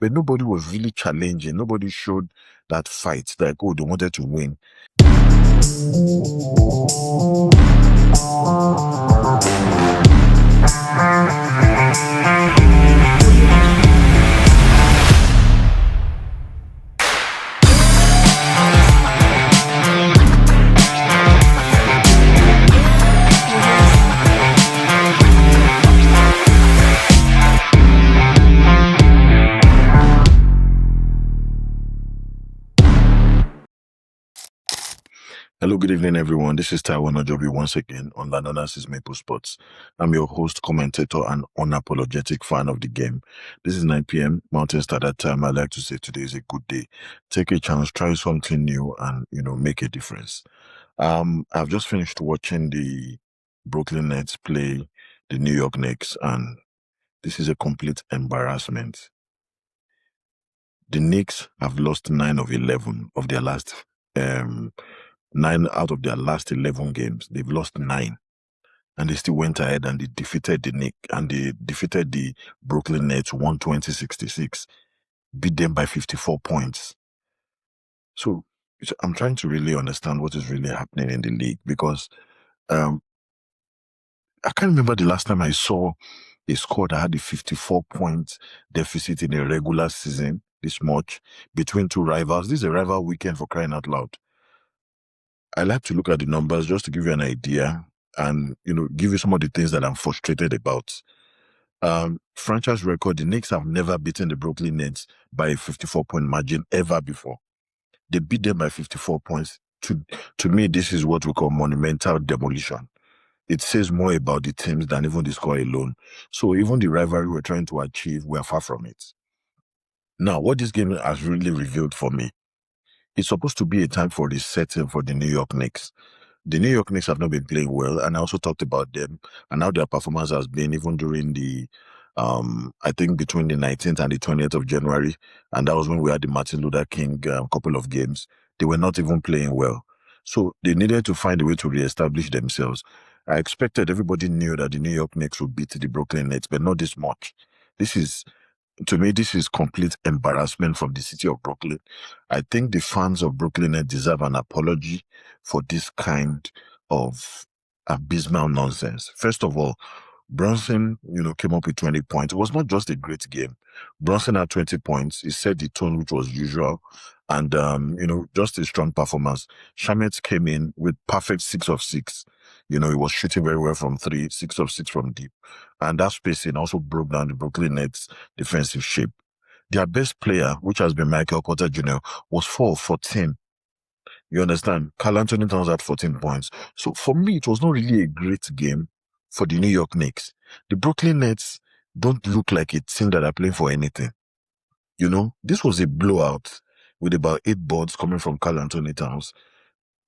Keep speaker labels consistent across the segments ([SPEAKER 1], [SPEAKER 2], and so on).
[SPEAKER 1] but nobody was really challenging. Nobody showed that fight, like, oh, they wanted to win. Hello, good evening, everyone. This is Taiwan Ojobi once again on Lanona's Maple Sports. I'm your host, commentator, and unapologetic fan of the game. This is 9 p.m. Mountain Standard Time. I'd like to say today is a good day. Take a chance, try something new, and make a difference. I've just finished watching the Brooklyn Nets play the New York Knicks, and this is a complete embarrassment. The Knicks have lost 9 of 11 of their last 9 out of their last 11 games. They've lost 9. And they still went ahead and they defeated the Brooklyn Nets 120-66, beat them by 54 points. So I'm trying to really understand what is really happening in the league, because I can't remember the last time I saw a squad that had a 54-point deficit in a regular season this much between two rivals. This is a rival weekend, for crying out loud. I like to look at the numbers just to give you an idea and, give you some of the things that I'm frustrated about. Franchise record, the Knicks have never beaten the Brooklyn Nets by a 54-point margin ever before. They beat them by 54 points. To me, this is what we call monumental demolition. It says more about the teams than even the score alone. So even the rivalry we're trying to achieve, we're far from it. Now, what this game has really revealed for me, it's supposed to be a time for resetting for the New York Knicks. The New York Knicks have not been playing well, and I also talked about them and how their performance has been even during the, I think between the 19th and the 20th of January, and that was when we had the Martin Luther King couple of games. They were not even playing well. So they needed to find a way to reestablish themselves. I expected everybody knew that the New York Knicks would beat the Brooklyn Nets, but not this much. To me, this is complete embarrassment from the city of Brooklyn. I think the fans of Brooklyn Nets deserve an apology for this kind of abysmal nonsense. First of all, Brunson, came up with 20 points. It was not just a great game. Brunson had 20 points. He set the tone, which was usual. And, just a strong performance. Shamet came in with perfect 6 of 6. He was shooting very well from 3, 6 of 6 from deep. And that spacing also broke down the Brooklyn Nets defensive shape. Their best player, which has been Michael Porter Jr., was 4 of 14. You understand? Karl Anthony Towns had 14 points. So for me, it was not really a great game for the New York Knicks. The Brooklyn Nets don't look like a team that are playing for anything. This was a blowout with about 8 boards coming from Karl Anthony Towns.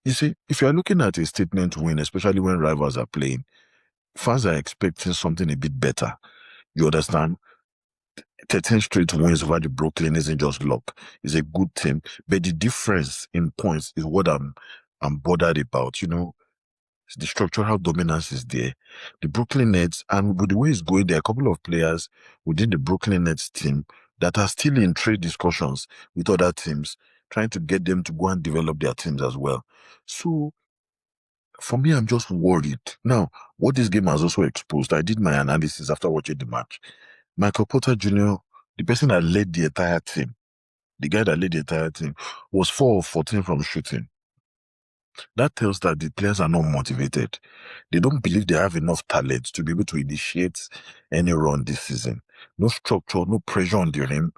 [SPEAKER 1] You see, if you're looking at a statement win, especially when rivals are playing, fans are expecting something a bit better. You understand? 13 straight wins over the Brooklyn isn't just luck. It's a good team. But the difference in points is what I'm bothered about. The structural dominance is there. The Brooklyn Nets, and with the way it's going, there are a couple of players within the Brooklyn Nets team that are still in trade discussions with other teams, trying to get them to go and develop their teams as well. So, for me, I'm just worried. Now, what this game has also exposed, I did my analysis after watching the match. Michael Porter Jr., the person that led the entire team, the guy that led the entire team, was 4 of 14 from shooting. That tells that the players are not motivated. They don't believe they have enough talent to be able to initiate any run this season. No structure, no pressure on the rim.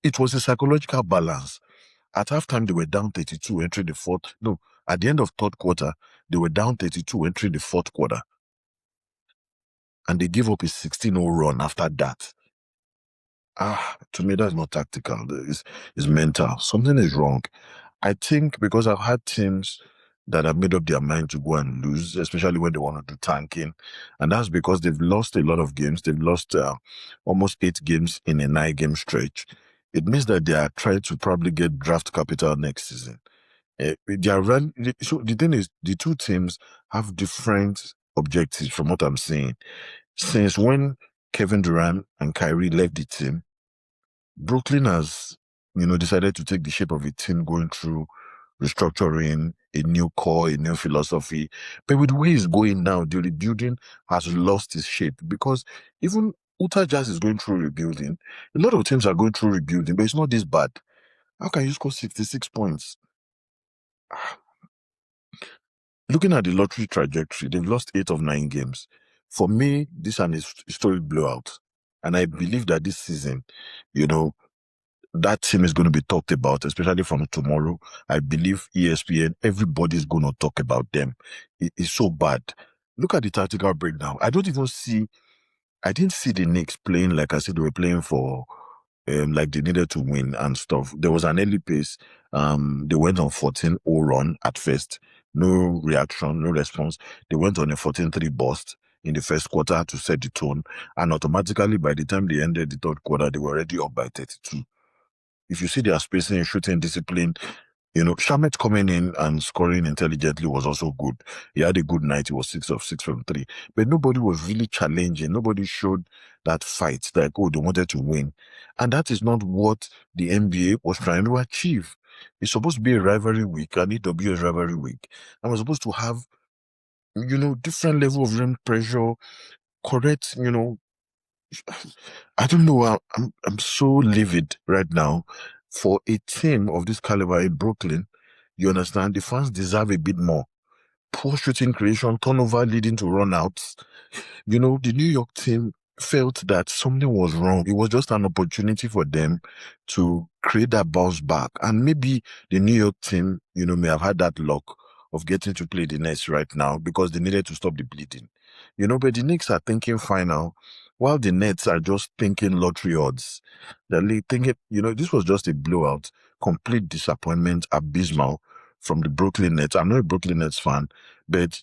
[SPEAKER 1] It was a psychological balance. At halftime, they were down 32 entering the fourth. No, at the end of third quarter, they were down 32 entering the fourth quarter. And they gave up a 16-0 run after that. To me, that's not tactical. It's mental. Something is wrong. I think because I've had teams that have made up their mind to go and lose, especially when they want to do tanking. And that's because they've lost a lot of games. They've lost almost 8 games in a 9-game stretch. It means that they are trying to probably get draft capital next season. So the thing is, the two teams have different objectives from what I'm saying. Since when Kevin Durant and Kyrie left the team, Brooklyn has, decided to take the shape of a team going through restructuring, a new core, a new philosophy. But with the way it's going now, the rebuilding has lost its shape because even Utah Jazz is going through rebuilding. A lot of teams are going through rebuilding, but it's not this bad. How can you score 66 points? Looking at the lottery trajectory, they've lost 8 of 9 games. For me, this is an historic blowout. And I believe that this season, you know, that team is going to be talked about, especially from tomorrow. I believe ESPN, everybody's going to talk about them. It's so bad. Look at the tactical breakdown. I didn't see the Knicks playing like I said they were playing for, like they needed to win and stuff. There was an early pace. They went on 14-0 run at first. No reaction, no response. They went on a 14-3 burst in the first quarter to set the tone. And automatically, by the time they ended the third quarter, they were already up by 32. If you see their spacing, shooting discipline, Shamet coming in and scoring intelligently was also good. He had a good night. He was 6 of 6 from three. But nobody was really challenging. Nobody showed that fight, like, oh, they wanted to win. And that is not what the NBA was trying to achieve. It's supposed to be a rivalry week, an EWS rivalry week. And we're supposed to have, different level of rim pressure, correct, I don't know. I'm so livid right now for a team of this caliber in Brooklyn. You understand? The fans deserve a bit more. Poor shooting creation, turnover leading to runouts. The New York team felt that something was wrong. It was just an opportunity for them to create that bounce back. And maybe the New York team, may have had that luck of getting to play the Nets right now because they needed to stop the bleeding. But the Knicks are thinking final, while the Nets are just thinking lottery odds. They're thinking, this was just a blowout, complete disappointment, abysmal from the Brooklyn Nets. I'm not a Brooklyn Nets fan, but,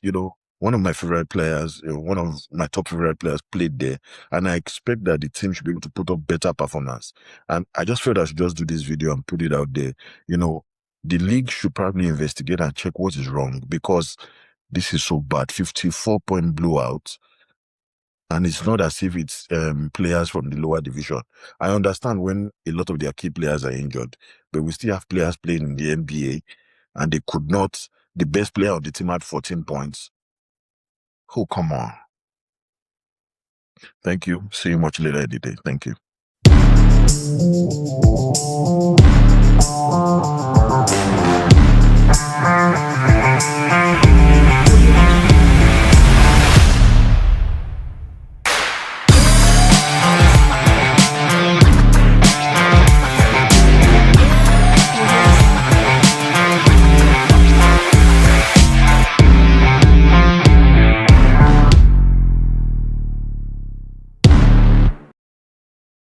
[SPEAKER 1] one of my favorite players, one of my top favorite players played there. And I expect that the team should be able to put up better performance. And I just felt I should just do this video and put it out there. The league should probably investigate and check what is wrong because this is so bad. 54-point blowout. And it's not as if it's players from the lower division. I understand when a lot of their key players are injured, but we still have players playing in the NBA and they could not. The best player on the team had 14 points. Oh, come on. Thank you. See you much later in the day. Thank you.